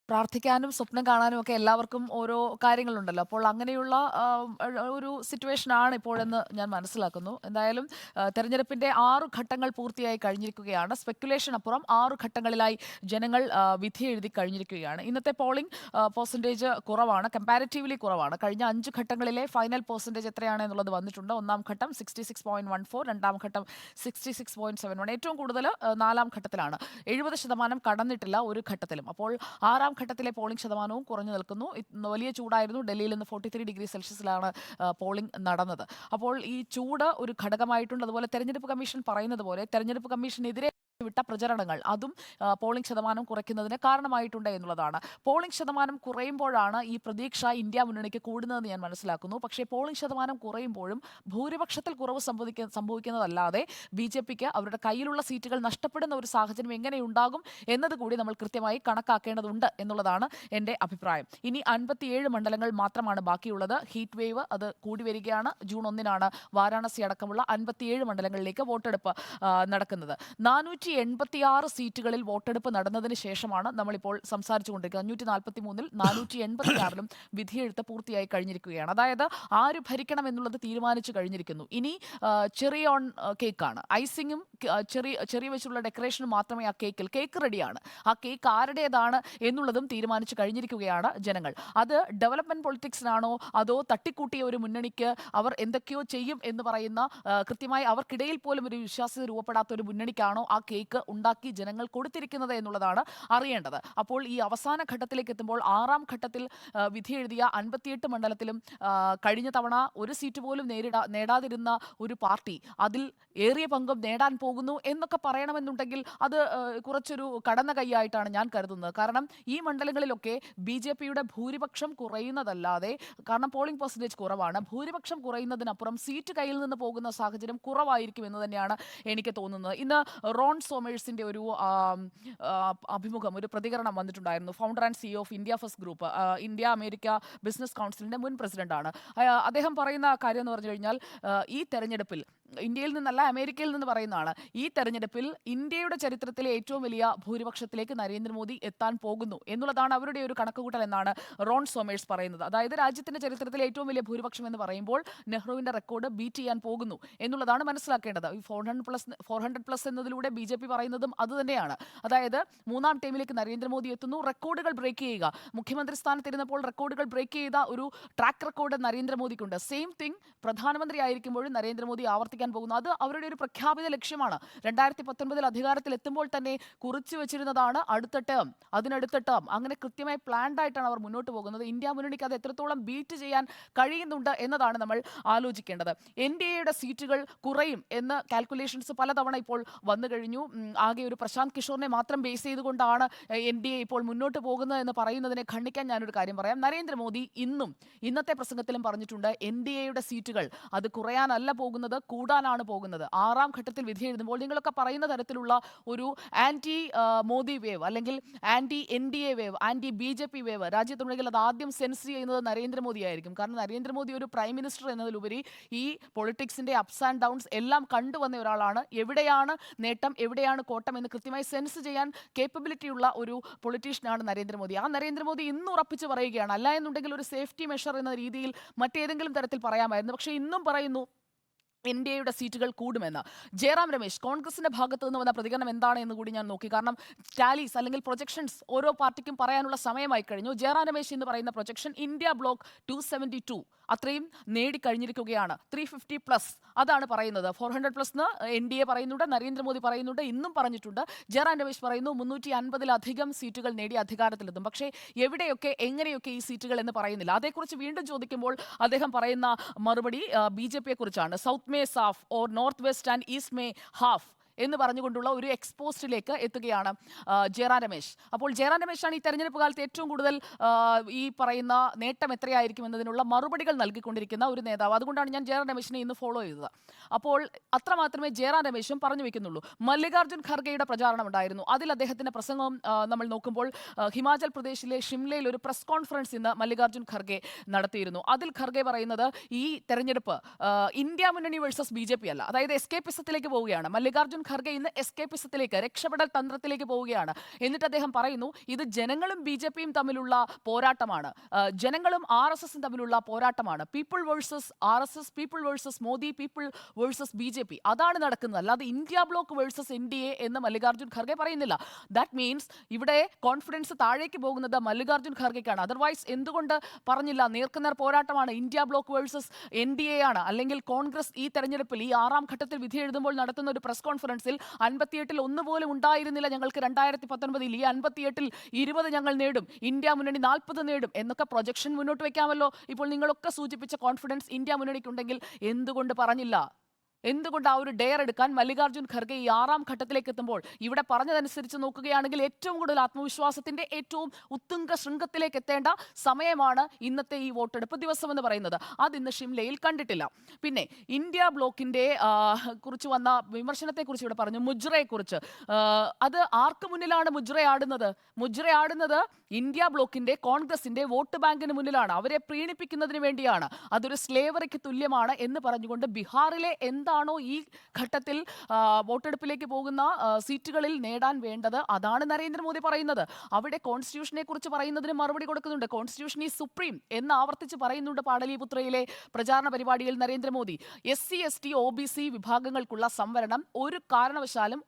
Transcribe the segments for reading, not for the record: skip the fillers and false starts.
പ്രാർത്ഥിക്കാനും സ്വപ്നം കാണാനും ഒക്കെ എല്ലാവർക്കും ഓരോ കാര്യങ്ങളുണ്ടല്ലോ. അപ്പോൾ അങ്ങനെയുള്ള ഒരു സിറ്റുവേഷനാണ് ഇപ്പോഴെന്ന് ഞാൻ മനസ്സിലാക്കുന്നു. എന്തായാലും തെരഞ്ഞെടുപ്പിന്റെ 6 ഘട്ടങ്ങൾ പൂർത്തിയായി കഴിഞ്ഞിരിക്കുകയാണ്. സ്പെക്കുലേഷൻ അപ്പുറം 6 ഘട്ടങ്ങളിലായി ജനങ്ങൾ വിധി എഴുതി കഴിഞ്ഞിരിക്കുകയാണ്. ഇന്നത്തെ പോളിംഗ് പെർസെന്റേജ് കുറവാണ്, കമ്പാരിറ്റീവ്ലി കുറവാണ്. കഴിഞ്ഞ 5 ഘട്ടങ്ങളിലെ ഫൈനൽ പെർസെന്റേജ് എത്രയാണ് എന്നുള്ളത് വന്നിട്ടുണ്ട്. ഒന്നാം ഘട്ടം 66.14, രണ്ടാം ഘട്ടം 66.71, ഏറ്റവും കൂടുതൽ നാലാം ഘട്ടത്തിലാണ്. 70% കടന്നിട്ടില്ല ഒരു ഘട്ടത്തിലും. അപ്പോൾ ആറാം ഘട്ടത്തിലെ പോളിംഗ് ശതമാനവും കുറഞ്ഞു നിൽക്കുന്നു. വലിയ ചൂടായിരുന്നു. ഡൽഹിയിൽ ഇന്ന് 43°C പോളിംഗ് നടന്നത്. അപ്പോൾ ഈ ചൂട് ഒരു ഘടകമായിട്ടുണ്ട്. അതുപോലെ തെരഞ്ഞെടുപ്പ് കമ്മീഷൻ പറയുന്നത് പോലെ തെരഞ്ഞെടുപ്പ് കമ്മീഷനെതിരെ വിട്ട പ്രചരണങ്ങൾ അതും പോളിംഗ് ശതമാനം കുറയ്ക്കുന്നതിന് കാരണമായിട്ടുണ്ട് എന്നുള്ളതാണ്. പോളിംഗ് ശതമാനം കുറയുമ്പോഴാണ് ഈ പ്രതീക്ഷ ഇന്ത്യ മുന്നണിക്ക് കൂടുന്നതെന്ന് ഞാൻ മനസ്സിലാക്കുന്നു. പക്ഷേ പോളിംഗ് ശതമാനം കുറയുമ്പോഴും ഭൂരിപക്ഷത്തിൽ കുറവ് സംഭവിക്കുന്നതല്ലാതെ BJPക്ക് അവരുടെ കയ്യിലുള്ള സീറ്റുകൾ നഷ്ടപ്പെടുന്ന ഒരു സാഹചര്യം എങ്ങനെയുണ്ടാകും എന്നതുകൂടി നമ്മൾ കൃത്യമായി കണക്കാക്കേണ്ടതുണ്ട് എന്നുള്ളതാണ് എൻ്റെ അഭിപ്രായം. ഇനി 57 മണ്ഡലങ്ങൾ മാത്രമാണ് ബാക്കിയുള്ളത്. ഹീറ്റ് വേവ് അത് കൂടി വരികയാണ്. ജൂൺ 1-നാണ് വാരാണസി അടക്കമുള്ള 57 മണ്ഡലങ്ങളിലേക്ക് വോട്ടെടുപ്പ് നടക്കുന്നത്. 486 സീറ്റുകളിൽ വോട്ടെടുപ്പ് നടന്നതിന് ശേഷമാണ് നമ്മളിപ്പോൾ സംസാരിച്ചുകൊണ്ടിരിക്കുന്നത്. 543-ൽ 486-ലും വിധിയെഴുത്ത് പൂർത്തിയായി കഴിഞ്ഞിരിക്കുകയാണ്. അതായത് ആര് ഭരിക്കണം എന്നുള്ളത് തീരുമാനിച്ചു കഴിഞ്ഞിരിക്കുന്നു. ഇനി ചെറി ഓൺ കേക്കാണ്. ഐസിങ്ങും ചെറിയ വെച്ചുള്ള ഡെക്കറേഷനും മാത്രമേ ആ കേക്ക് റെഡിയാണ്. ആ കേക്ക് ആരുടേതാണ് എന്നുള്ളതും തീരുമാനിച്ചു കഴിഞ്ഞിരിക്കുകയാണ് ജനങ്ങൾ. അത് ഡെവലപ്മെന്റ് പൊളിറ്റിക്സിനാണോ അതോ തട്ടിക്കൂട്ടിയ ഒരു മുന്നണിക്ക് അവർ എന്തൊക്കെയോ ചെയ്യും എന്ന് പറയുന്ന കൃത്യമായി അവർക്കിടയിൽ പോലും ഒരു വിശ്വാസ്യത രൂപപ്പെടാത്ത ഒരു മുന്നണിക്കാണോ ആ കേക്ക് ഉണ്ടാക്കി ജനങ്ങൾ കൊടുത്തിരിക്കുന്നത് എന്നുള്ളതാണ് അറിയേണ്ടത്. അപ്പോൾ ഈ അവസാന ഘട്ടത്തിലേക്ക് എത്തുമ്പോൾ ആറാം ഘട്ടത്തിൽ വിധി എഴുതിയ 58 മണ്ഡലത്തിലും കഴിഞ്ഞ തവണ ഒരു സീറ്റ് പോലും നേടാതിരുന്ന ഒരു പാർട്ടി അതിൽ ഏറിയ പങ്കും നേടാൻ പോകുന്നു എന്നൊക്കെ പറയണമെന്നുണ്ടെങ്കിൽ അത് കുറച്ചൊരു കടന്ന കൈയായിട്ടാണ് ഞാൻ കരുതുന്നത്. കാരണം ഈ മണ്ഡലങ്ങളിലൊക്കെ BJPയുടെ ഭൂരിപക്ഷം കുറയുന്നതല്ലാതെ, കാരണം പോളിംഗ് പെർസെന്റേജ് കുറവാണ്, ഭൂരിപക്ഷം കുറയുന്നതിനപ്പുറം സീറ്റ് കയ്യിൽ നിന്ന് പോകുന്ന സാഹചര്യം കുറവായിരിക്കും എന്ന് തന്നെയാണ് എനിക്ക് തോന്നുന്നത്. ഇന്ന് റോൺ സോമേഴ്സിന്റെ ഒരു അഭിമുഖം, ഒരു പ്രതികരണം വന്നിട്ടുണ്ടായിരുന്നു. Founder and CEO of India first group, India America business കൗൺസിലിന്റെ മുൻ പ്രസിഡന്റാണ്. അദ്ദേഹം പറയുന്ന കാര്യം എന്ന് പറഞ്ഞു കഴിഞ്ഞാൽ ഈ തെരഞ്ഞെടുപ്പിൽ ഇന്ത്യയിൽ നിന്നല്ല അമേരിക്കയിൽ നിന്ന് പറയുന്നതാണ്. ഈ തെരഞ്ഞെടുപ്പിൽ ഇന്ത്യയുടെ ചരിത്രത്തിലെ ഏറ്റവും വലിയ ഭൂരിപക്ഷത്തിലേക്ക് നരേന്ദ്രമോദി എത്താൻ പോകുന്നു എന്നുള്ളതാണ് അവരുടെ ഒരു കണക്കുകൂട്ടൽ എന്നാണ് റോൺ സോമേഴ്സ് പറയുന്നത്. അതായത് രാജ്യത്തിന്റെ ചരിത്രത്തിലെ ഏറ്റവും വലിയ ഭൂരിപക്ഷം എന്ന് പറയുമ്പോൾ നെഹ്റുവിന്റെ റെക്കോർഡ് ബീറ്റ് ചെയ്യാൻ പോകുന്നു എന്നുള്ളതാണ് മനസ്സിലാക്കേണ്ടത്. ഈ 400+ എന്നതിലൂടെ BJP പറയുന്നതും അതുതന്നെയാണ്. അതായത് മൂന്നാം ടൈമിലേക്ക് നരേന്ദ്രമോദി എത്തുന്നു, റെക്കോർഡുകൾ ബ്രേക്ക് ചെയ്യുക. മുഖ്യമന്ത്രി സ്ഥാനത്തിരുന്നപ്പോൾ റെക്കോർഡുകൾ ബ്രേക്ക് ചെയ്ത ഒരു ട്രാക്ക് റെക്കോർഡ് നരേന്ദ്രമോദിക്കുണ്ട്. സെയിം തിങ് പ്രധാനമന്ത്രി ആയിരിക്കുമ്പോഴും നരേന്ദ്രമോദി ആവർത്തിക്കാൻ പോകുന്നു. അത് അവരുടെ ഒരു പ്രഖ്യാപിത ലക്ഷ്യമാണ്. 2019 അധികാരത്തിൽ എത്തുമ്പോൾ തന്നെ കുറിച്ചു വെച്ചിരുന്നതാണ് അടുത്ത ടേം, അതിനടുത്ത ടേം. അങ്ങനെ കൃത്യമായി പ്ലാൻഡ് ആയിട്ടാണ് അവർ മുന്നോട്ട് പോകുന്നത്. ഇന്ത്യ മുന്നണിക്ക് അത് എത്രത്തോളം ബീറ്റ് ചെയ്യാൻ കഴിയുന്നുണ്ട് എന്നതാണ് നമ്മൾ ആലോചിക്കേണ്ടത്. NDAയുടെ സീറ്റുകൾ കുറയും എന്ന് കാൽക്കുലേഷൻസ് പലതവണ ഇപ്പോൾ വന്നു കഴിഞ്ഞു. ആകെ ഒരു പ്രശാന്ത് കിഷോറിനെ മാത്രം ബേസ് ചെയ്തുകൊണ്ടാണ് NDA ഇപ്പോൾ മുന്നോട്ട് പോകുന്നത് എന്ന് പറയുന്നതിനെ ഖണ്ഡിക്കാൻ ഞാനൊരു കാര്യം പറയാം. നരേന്ദ്രമോദി ഇന്നത്തെ പ്രസംഗത്തിലും പറഞ്ഞിട്ടുണ്ട്, NDAയുടെ സീറ്റുകൾ അത് കുറയാനല്ല പോകുന്നത്, കൂടാനാണ് പോകുന്നത്. ആറാം ഘട്ടത്തിൽ വിധി എഴുതുമ്പോൾ നിങ്ങളൊക്കെ പറയുന്ന തരത്തിലുള്ള ഒരു ആന്റി മോദി വേവ് അല്ലെങ്കിൽ anti NDA wave, anti BJP wave രാജ്യത്തുണ്ടെങ്കിൽ അത് ആദ്യം സെൻസ് ചെയ്യുന്നത് നരേന്ദ്രമോദി ആയിരിക്കും. കാരണം നരേന്ദ്രമോദി ഒരു പ്രൈം മിനിസ്റ്റർ എന്നതിലുപരി ഈ പൊളിറ്റിക്സിന്റെ അപ്സ് ആൻഡ് ഡൗൺസ് എല്ലാം കണ്ടുവന്ന ഒരാളാണ്. എവിടെയാണ് നേട്ടം, എവിടെയാണ് കോട്ടം എന്ന് കൃത്യമായി സെൻസ് ചെയ്യാൻ കേപ്പബിലിറ്റി ഉള്ള ഒരു പൊളിറ്റീഷ്യനാണ് നരേന്ദ്രമോദി. ആ നരേന്ദ്രമോദി ഇന്ന് ഉറപ്പിച്ച് പറയുകയാണ്. അല്ല എന്നുണ്ടെങ്കിൽ ഒരു സേഫ്റ്റി മെഷർ എന്ന രീതിയിൽ മറ്റേതെങ്കിലും തരത്തിൽ പറയാമായിരുന്നു. പക്ഷേ ഇന്നും പറയുന്നു NDAയുടെ സീറ്റുകൾ കൂടുമെന്ന്. ജയറാം രമേശ്, കോൺഗ്രസിന്റെ ഭാഗത്തു നിന്ന് വന്ന പ്രതികരണം എന്താണ് എന്ന് കൂടി ഞാൻ നോക്കി. കാരണം ടാലീസ് അല്ലെങ്കിൽ പ്രൊജക്ഷൻസ് ഓരോ പാർട്ടിക്കും പറയാനുള്ള സമയമായി കഴിഞ്ഞു. ജയറാം രമേശ് എന്ന് പറയുന്ന പ്രൊജക്ഷൻ ഇന്ത്യ ബ്ലോക്ക് 272 അത്രയും നേടിക്കഴിഞ്ഞിരിക്കുകയാണ്. 350+ അതാണ് പറയുന്നത്. 400+ NDA പറയുന്നുണ്ട്, നരേന്ദ്രമോദി പറയുന്നുണ്ട്, ഇന്നും പറഞ്ഞിട്ടുണ്ട്. ജയറാം രമേശ് പറയുന്നു 350-ലധികം സീറ്റുകൾ നേടി അധികാരത്തിലെത്തും. പക്ഷേ എവിടെയൊക്കെ എങ്ങനെയൊക്കെ ഈ സീറ്റുകൾ എന്ന് പറയുന്നില്ല. അതേക്കുറിച്ച് വീണ്ടും ചോദിക്കുമ്പോൾ അദ്ദേഹം പറയുന്ന മറുപടി BJPയെ കുറിച്ചാണ്. സൗത്ത് മേ സാഫ് ഓർ നോർത്ത് വെസ്റ്റ് ആൻഡ് ഈസ്റ്റ് മേ ഹാഫ് എന്ന് പറഞ്ഞുകൊണ്ടുള്ള ഒരു എക്സ്പോസ്റ്റിലേക്ക് എത്തുകയാണ് ജയറാം രമേശ്. അപ്പോൾ ജയറാം രമേശാണ് ഈ തെരഞ്ഞെടുപ്പ് കാലത്ത് ഏറ്റവും കൂടുതൽ ഈ പറയുന്ന നേട്ടം എത്രയായിരിക്കും എന്നതിനുള്ള മറുപടികൾ നൽകിക്കൊണ്ടിരിക്കുന്ന ഒരു നേതാവ്. അതുകൊണ്ടാണ് ഞാൻ ജയറാം രമേശിനെ ഇന്ന് ഫോളോ ചെയ്തത്. അപ്പോൾ അത്രമാത്രമേ ജയറാം രമേശും പറഞ്ഞു വെക്കുന്നുള്ളൂ. മല്ലികാർജ്ജുൻ ഖർഗെയുടെ പ്രചാരണം ഉണ്ടായിരുന്നു. അതിൽ അദ്ദേഹത്തിന്റെ പ്രസംഗം നമ്മൾ നോക്കുമ്പോൾ ഹിമാചൽ പ്രദേശിലെ ഷിംലയിൽ ഒരു പ്രസ് കോൺഫറൻസ് ഇന്ന് മല്ലികാർജ്ജുൻ ഖർഗെ നടത്തിയിരുന്നു. അതിൽ ഖർഗെ പറയുന്നത് ഈ തെരഞ്ഞെടുപ്പ് ഇന്ത്യ മുന്നണി വേഴ്സസ് BJP അല്ല, അതായത് എസ്കേപ്പിസത്തിലേക്ക് പോവുകയാണ്. മല്ലികാർജ്ജുൻ ഖർഗെ ഇന്ന് എസ്കേപ്പിസത്തിലേക്ക്, രക്ഷപ്പെടൽ തന്ത്രത്തിലേക്ക് പോവുകയാണ്. എന്നിട്ട് അദ്ദേഹം പറയുന്നു, ഇത് ജനങ്ങളും BJP-യും തമ്മിലുള്ള പോരാട്ടമാണ്, ജനങ്ങളും RSSും തമ്മിലുള്ള പോരാട്ടമാണ്. People versus RSS, people versus Modi, people versus BJP. അതാണ് നടക്കുന്നത്, അല്ലാതെ ഇന്ത്യ ബ്ലോക്ക് വേഴ്സസ് NDA എന്ന് മല്ലികാർജ്ജുൻ ഖർഗെ പറയുന്നില്ല. ദാറ്റ് മീൻസ് ഇവിടെ കോൺഫിഡൻസ് താഴേക്ക് പോകുന്നത് മല്ലികാർജ്ജുൻ ഖർഗെക്കാണ്. അതർവൈസ് എന്തുകൊണ്ട് പറഞ്ഞില്ല നേർക്കുനേർ പോരാട്ടമാണ്, ഇന്ത്യ ബ്ലോക്ക് വേഴ്സസ് NDA ആണ്? അല്ലെങ്കിൽ കോൺഗ്രസ് ഈ തെരഞ്ഞെടുപ്പിൽ ഈ 6ാം ഘട്ടത്തിൽ വിധി എഴുതുമ്പോൾ നടത്തുന്ന ഒരു പ്രസ് കോൺഫറൻസിൽ 58-ൽ 1 പോലും ഉണ്ടായിരുന്നില്ല ഞങ്ങൾക്ക് 2019-ൽ, ഈ 58-ൽ 20 ഞങ്ങൾ നേടും, ഇന്ത്യ മുന്നണി 40 നേടും എന്നൊക്കെ പ്രൊജക്ഷൻ മുന്നോട്ട് വെക്കാമല്ലോ. ഇപ്പോൾ നിങ്ങളൊക്കെ സൂചിപ്പിച്ച കോൺഫിഡൻസ് ഇന്ത്യ മുന്നണിക്കുണ്ടെങ്കിൽ എന്തുകൊണ്ട് പറഞ്ഞില്ല? എന്തുകൊണ്ട് ആ ഒരു ഡെയർ എടുക്കാൻ മല്ലികാർജ്ജുൻ ഖർഗെ ഈ 6ാം ഘട്ടത്തിലേക്ക് എത്തുമ്പോൾ? ഇവിടെ പറഞ്ഞതനുസരിച്ച് നോക്കുകയാണെങ്കിൽ ഏറ്റവും കൂടുതൽ ആത്മവിശ്വാസത്തിന്റെ ഏറ്റവും ഉത്തുംഗ ശൃംഗത്തിലേക്ക് എത്തേണ്ട സമയമാണ് ഇന്നത്തെ ഈ വോട്ടെടുപ്പ് ദിവസം എന്ന് പറയുന്നത്. അതിന്ന് ഷിംലയിൽ കണ്ടിട്ടില്ല. പിന്നെ ഇന്ത്യ ബ്ലോക്കിന്റെ കുറിച്ച് വന്ന വിമർശനത്തെക്കുറിച്ച് ഇവിടെ പറഞ്ഞു, മുജ്റയെക്കുറിച്ച്. അത് ആർക്ക് മുന്നിലാണ് മുജ്റയാടുന്നത്? മുജ്റയാടുന്നത് ഇന്ത്യ ബ്ലോക്കിന്റെ, കോൺഗ്രസിന്റെ വോട്ട് ബാങ്കിന് മുന്നിലാണ്. അവരെ പ്രീണിപ്പിക്കുന്നതിന് വേണ്ടിയാണ്. അതൊരു സ്ലേവറിക്ക് തുല്യമാണ് എന്ന് പറഞ്ഞുകൊണ്ട് ബീഹാറിലെ എന്താണോ ഈ ഘട്ടത്തിൽ വോട്ടെടുപ്പിലേക്ക് പോകുന്ന സീറ്റുകളിൽ നേടാൻ വേണ്ടത്, അതാണ് നരേന്ദ്രമോദി പറയുന്നത്. അവിടെ കോൺസ്റ്റിറ്റ്യൂഷനെ കുറിച്ച് പറയുന്നതിന് മറുപടി കൊടുക്കുന്നുണ്ട്. കോൺസ്റ്റിറ്റ്യൂഷൻ ഈസ് സുപ്രീം എന്ന് ആവർത്തിച്ച് പറയുന്നുണ്ട് പാടലീപുത്രയിലെ പ്രചാരണ പരിപാടിയിൽ നരേന്ദ്രമോദി. SC ST OBC വിഭാഗങ്ങൾക്കുള്ള സംവരണം ഒരു കാരണവശാലും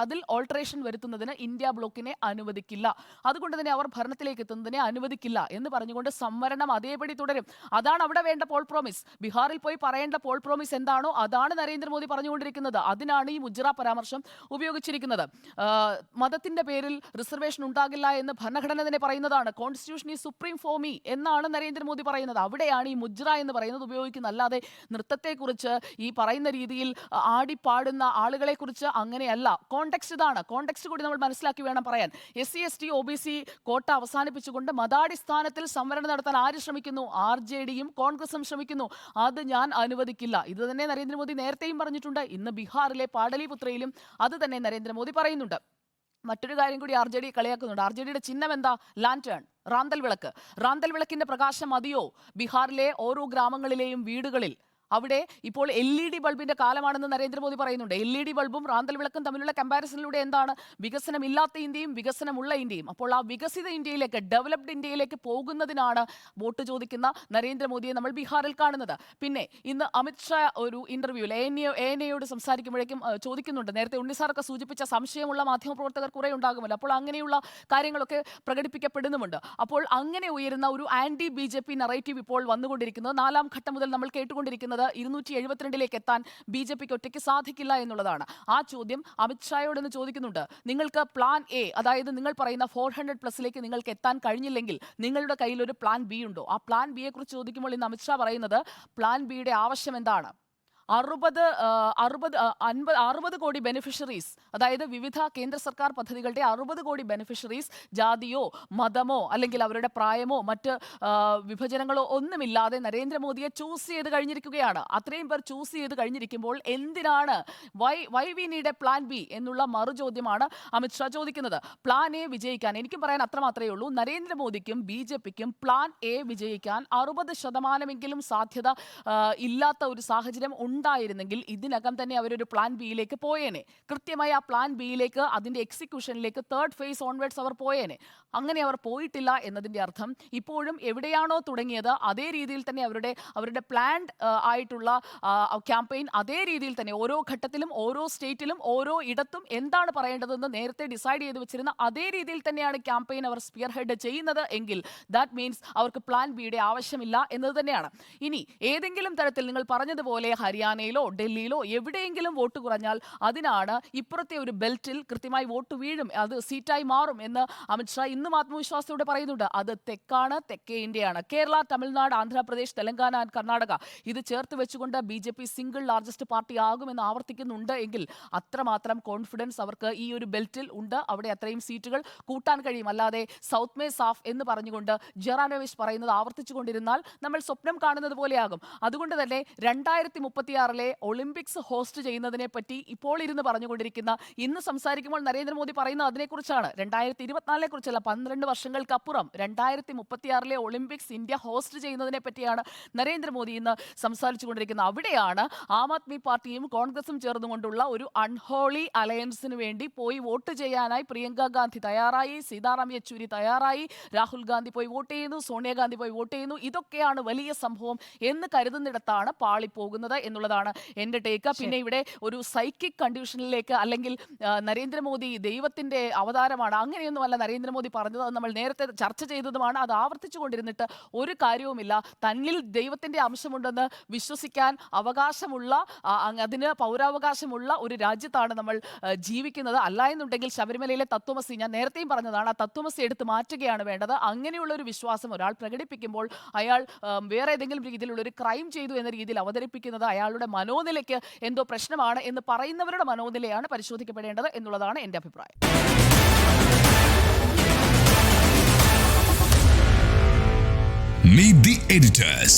അതിൽ ഓൾട്ടറേഷൻ വരുത്തുന്നതിന് ഇന്ത്യ ബ്ലോക്കിനെ അനുവദിക്കില്ല. അതുകൊണ്ട് തന്നെ അവർ ഭരണത്തിലേക്ക് എത്തുന്നതിനെ അനുവദിക്കില്ല എന്ന് പറഞ്ഞുകൊണ്ട് സംവരണം അതേപടി തുടരും. അതാണ് അവിടെ വേണ്ട പോൾ പ്രോമിസ്. ബീഹാറിൽ പോയി പറയേണ്ട പോൾ പ്രോമിസ് എന്താണോ അതാണ് നരേന്ദ്രമോദി പറഞ്ഞുകൊണ്ടിരിക്കുന്നത്. അതിനാണ് ഈ മുജ്റ പരാമർശം ഉപയോഗിച്ചിരിക്കുന്നത്. മതത്തിന്റെ പേരിൽ റിസർവേഷൻ ഉണ്ടാകില്ല എന്ന് ഭരണഘടന തന്നെ പറയുന്നതാണ്. Constitution is supreme for me എന്നാണ് നരേന്ദ്രമോദി പറയുന്നത്. അവിടെയാണ് ഈ മുജ്റ എന്ന് പറയുന്നത് ഉപയോഗിക്കുന്നത്. അല്ലാതെ നൃത്തത്തെക്കുറിച്ച് ഈ പറയുന്ന രീതിയിൽ ആടിപ്പാടുന്ന ആളുകളെ കുറിച്ച് അങ്ങനെയല്ല. കോണ്ടെക്സ്റ്റ് ഇതാണ്. കോണ്ടെക്സ്റ്റ് കൂടി നമ്മൾ മനസ്സിലാക്കി വേണം പറയാൻ. SC ST OBC കോട്ട അവസാനിപ്പിച്ചുകൊണ്ട് മതാടിസ്ഥാനത്തിൽ സംവരണം നടത്താൻ ആര് ശ്രമിക്കുന്നു? RJD-യും കോൺഗ്രസും ശ്രമിക്കുന്നു. അത് ഞാൻ അനുവദിക്കില്ല. ഇത് തന്നെ നരേന്ദ്രമോദി നേരത്തെയും പറഞ്ഞിട്ടുണ്ട്. ഇന്ന് ബീഹാറിലെ പാടലീപുത്രയിലും അത് തന്നെ നരേന്ദ്രമോദി പറയുന്നുണ്ട്. മറ്റൊരു കാര്യം കൂടി RJD കളിയാക്കുന്നുണ്ട്. RJD-യുടെ ചിഹ്നം എന്താ? ലാൻറ്റേൺ, റാന്തൽ വിളക്ക്. റാന്തൽ വിളക്കിന്റെ പ്രകാശം മതിയോ ബീഹാറിലെ ഓരോ ഗ്രാമങ്ങളിലെയും വീടുകളിൽ? അവിടെ ഇപ്പോൾ LED ബൾബിന്റെ കാലമാണെന്ന് നരേന്ദ്രമോദി പറയുന്നുണ്ട്. LED ബൾബും റാന്തൽ വിളക്കും തമ്മിലുള്ള കമ്പാരിസണിലൂടെ എന്താണ്? വികസനമില്ലാത്ത ഇന്ത്യയും വികസനമുള്ള ഇന്ത്യയും. അപ്പോൾ ആ വികസിത ഇന്ത്യയിലേക്ക്, ഡെവലപ്ഡ് ഇന്ത്യയിലേക്ക് പോകുന്നതിനാണ് വോട്ട് ചോദിക്കുന്ന നരേന്ദ്രമോദിയെ നമ്മൾ ബീഹാറിൽ കാണുന്നത്. പിന്നെ ഇന്ന് അമിത്ഷാ ഒരു ഇന്റർവ്യൂവിൽ ANAയോട് സംസാരിക്കുമ്പോഴേക്കും ചോദിക്കുന്നുണ്ട്, നേരത്തെ ഉണ്ണിസാറൊക്കെ സൂചിപ്പിച്ച സംശയമുള്ള മാധ്യമപ്രവർത്തകർ കുറെ ഉണ്ടാകുമല്ലോ, അപ്പോൾ അങ്ങനെയുള്ള കാര്യങ്ങളൊക്കെ പ്രകടിപ്പിക്കപ്പെടുന്നുമുണ്ട്. അപ്പോൾ അങ്ങനെ ഉയരുന്ന ഒരു ആന്റി BJP നറേറ്റീവ് ഇപ്പോൾ വന്നുകൊണ്ടിരിക്കുന്നത് 4ാം ഘട്ടം മുതൽ നമ്മൾ കേട്ടുകൊണ്ടിരിക്കുന്നത് 272-ലേക്ക് എത്താൻ BJPക്ക് ഒറ്റയ്ക്ക് സാധിക്കില്ല എന്നുള്ളതാണ്. ആ ചോദ്യം അമിത്ഷായോടൊന്ന് ചോദിക്കുന്നുണ്ട്. നിങ്ങൾക്ക് പ്ലാൻ A, അതായത് നിങ്ങൾ പറയുന്ന 400+ നിങ്ങൾക്ക് എത്താൻ കഴിഞ്ഞില്ലെങ്കിൽ നിങ്ങളുടെ കയ്യിൽ ഒരു പ്ലാൻ B ഉണ്ടോ? ആ പ്ലാൻ B യെ കുറിച്ച് ചോദിക്കുമ്പോൾ ഇന്ന് അമിത്ഷാ പറയുന്നത് പ്ലാൻ ബിയുടെ ആവശ്യം എന്താണ്? 60 കോടി ബെനിഫിഷ്യറീസ്, അതായത് വിവിധ കേന്ദ്ര സർക്കാർ പദ്ധതികളുടെ 60 കോടി ബെനിഫിഷ്യറീസ് ജാതിയോ മതമോ അല്ലെങ്കിൽ അവരുടെ പ്രായമോ മറ്റ് വിഭജനങ്ങളോ ഒന്നുമില്ലാതെ നരേന്ദ്രമോദിയെ ചൂസ് ചെയ്ത് കഴിഞ്ഞിരിക്കുകയാണ്. അത്രയും പേർ ചൂസ് ചെയ്ത് കഴിഞ്ഞിരിക്കുമ്പോൾ എന്തിനാണ് why we need a plan B എന്നുള്ള മറുചോദ്യമാണ് അമിത്ഷാ ചോദിക്കുന്നത്. പ്ലാൻ എ വിജയിക്കാൻ എനിക്കും പറയാൻ അത്രമാത്രമേ ഉള്ളൂ. നരേന്ദ്രമോദിക്കും BJPക്കും പ്ലാൻ എ വിജയിക്കാൻ 60% സാധ്യത ഇല്ലാത്ത ഒരു സാഹചര്യം ഉണ്ടായിരുന്നെങ്കിൽ ഇതിനകം തന്നെ അവരൊരു പ്ലാൻ ബിയിലേക്ക് പോയേനെ. കൃത്യമായി ആ പ്ലാൻ ബിയിലേക്ക്, അതിന്റെ എക്സിക്യൂഷനിലേക്ക് 3rd ഫേസ് ഓൺവേർഡ്സ് അവർ പോയേനെ. അങ്ങനെ അവർ പോയിട്ടില്ല എന്നതിന്റെ അർത്ഥം ഇപ്പോഴും എവിടെയാണോ തുടങ്ങിയത് അതേ രീതിയിൽ തന്നെ അവരുടെ പ്ലാൻഡ് ആയിട്ടുള്ള ക്യാമ്പയിൻ അതേ രീതിയിൽ തന്നെ ഓരോ ഘട്ടത്തിലും ഓരോ സ്റ്റേറ്റിലും ഓരോ ഇടത്തും എന്താണ് പറയേണ്ടതെന്ന് നേരത്തെ ഡിസൈഡ് ചെയ്ത് വെച്ചിരുന്ന അതേ രീതിയിൽ തന്നെയാണ് ക്യാമ്പയിൻ അവർ സ്പിയർ ഹെഡ് ചെയ്യുന്നത് എങ്കിൽ ദാറ്റ് മീൻസ് അവർക്ക് പ്ലാൻ ബിയുടെ ആവശ്യമില്ല എന്നത് തന്നെയാണ്. ഇനി ഏതെങ്കിലും തരത്തിൽ നിങ്ങൾ പറഞ്ഞതുപോലെ ഹരിയാനയിലോ ഡൽഹിയിലോ എവിടെയെങ്കിലും വോട്ട് കുറഞ്ഞാൽ അതിനാണ് ഇപ്പുറത്തെ ഒരു ബെൽറ്റിൽ കൃത്യമായി വോട്ട് വീഴും, അത് സീറ്റായി മാറും എന്ന് അമിത്ഷാ ഇന്നും ആത്മവിശ്വാസത്തോടെ പറയുന്നുണ്ട്. അത് തെക്കാണ്, തെക്കേ ഇന്ത്യയാണ്. കേരള, തമിഴ്നാട്, ആന്ധ്രാപ്രദേശ്, തെലങ്കാന ആൻഡ് കർണാടക ഇത് ചേർത്ത് വെച്ചുകൊണ്ട് BJP സിംഗിൾ ലാർജസ്റ്റ് പാർട്ടി ആകുമെന്ന് ആവർത്തിക്കുന്നുണ്ട് എങ്കിൽ അത്രമാത്രം കോൺഫിഡൻസ് അവർക്ക് ഈ ഒരു ബെൽറ്റിൽ ഉണ്ട്. അവിടെ അത്രയും സീറ്റുകൾ കൂട്ടാൻ കഴിയും. അല്ലാതെ സൗത്ത് മേ സാഫ് എന്ന് പറഞ്ഞുകൊണ്ട് ജെറാനോവിഷ് പറയുന്നത് ആവർത്തിച്ചുകൊണ്ടിരുന്നാൽ നമ്മൾ സ്വപ്നം കാണുന്നത് പോലെയാകും. അതുകൊണ്ട് തന്നെ 2036 2026 ഒളിമ്പിക്സ് ഹോസ്റ്റ് ചെയ്യുന്നതിനെ പറ്റി ഇപ്പോൾ ഇരുന്ന് പറഞ്ഞുകൊണ്ടിരിക്കുന്ന, ഇന്ന് സംസാരിക്കുമ്പോൾ നരേന്ദ്രമോദി പറയുന്ന അതിനെക്കുറിച്ചാണ്. 2024 കുറിച്ചല്ല, 12 വർഷങ്ങൾക്കപ്പുറം 2036 ഒളിമ്പിക്സ് ഇന്ത്യ ഹോസ്റ്റ് ചെയ്യുന്നതിനെ പറ്റിയാണ് നരേന്ദ്രമോദി ഇന്ന് സംസാരിച്ചുകൊണ്ടിരിക്കുന്നത്. അവിടെയാണ് ആം ആദ്മി പാർട്ടിയും കോൺഗ്രസും ചേർന്നുകൊണ്ടുള്ള ഒരു അൺഹോളി അലയൻസിന് വേണ്ടി പോയി വോട്ട് ചെയ്യാനായി പ്രിയങ്ക ഗാന്ധി തയ്യാറായി, സീതാറാം യെച്ചൂരി തയ്യാറായി, രാഹുൽ ഗാന്ധി പോയി വോട്ട് ചെയ്യുന്നു, സോണിയാഗാന്ധി പോയി വോട്ട് ചെയ്യുന്നു. ഇതൊക്കെയാണ് വലിയ സംഭവം എന്ന് കരുതുന്നിടത്താണ് പാളിപ്പോകുന്നത് എന്നുള്ളതാണ് എൻ്റെ ടേക്ക്. പിന്നെ ഇവിടെ ഒരു സൈക്കിക് കണ്ടീഷനിലേക്ക്, അല്ലെങ്കിൽ നരേന്ദ്രമോദി ദൈവത്തിന്റെ അവതാരമാണ്, അങ്ങനെയൊന്നുമല്ല നരേന്ദ്രമോദി പറഞ്ഞത്. അത് നമ്മൾ നേരത്തെ ചർച്ച ചെയ്തതുമാണ്. അത് ആവർത്തിച്ചു കൊണ്ടിരുന്നിട്ട് ഒരു കാര്യവുമില്ല. തന്നിൽ ദൈവത്തിന്റെ അംശമുണ്ടെന്ന് വിശ്വസിക്കാൻ അവകാശമുള്ള, അതിന് പൗരാവകാശമുള്ള ഒരു രാജ്യത്താണ് നമ്മൾ ജീവിക്കുന്നത്. അല്ല എന്നുണ്ടെങ്കിൽ ശബരിമലയിലെ തത്വമസി, ഞാൻ നേരത്തെയും പറഞ്ഞതാണ്, ആ തത്വമസി എടുത്ത് മാറ്റുകയാണ് വേണ്ടത്. അങ്ങനെയുള്ള ഒരു വിശ്വാസം ഒരാൾ പ്രകടിപ്പിക്കുമ്പോൾ അയാൾ വേറെ ഏതെങ്കിലും രീതിയിലുള്ള ഒരു ക്രൈം ചെയ്തു എന്ന രീതിയിൽ അവതരിപ്പിക്കുന്നത് അയാളുടെ മനോനിലയ്ക്ക് എന്തോ പ്രശ്നമാണ് എന്ന് പറയുന്നവരുടെ മനോനിലയാണ് പരിശോധിക്കപ്പെടേണ്ടത് എന്നുള്ളതാണ് എൻ്റെ അഭിപ്രായം. Meet the editors.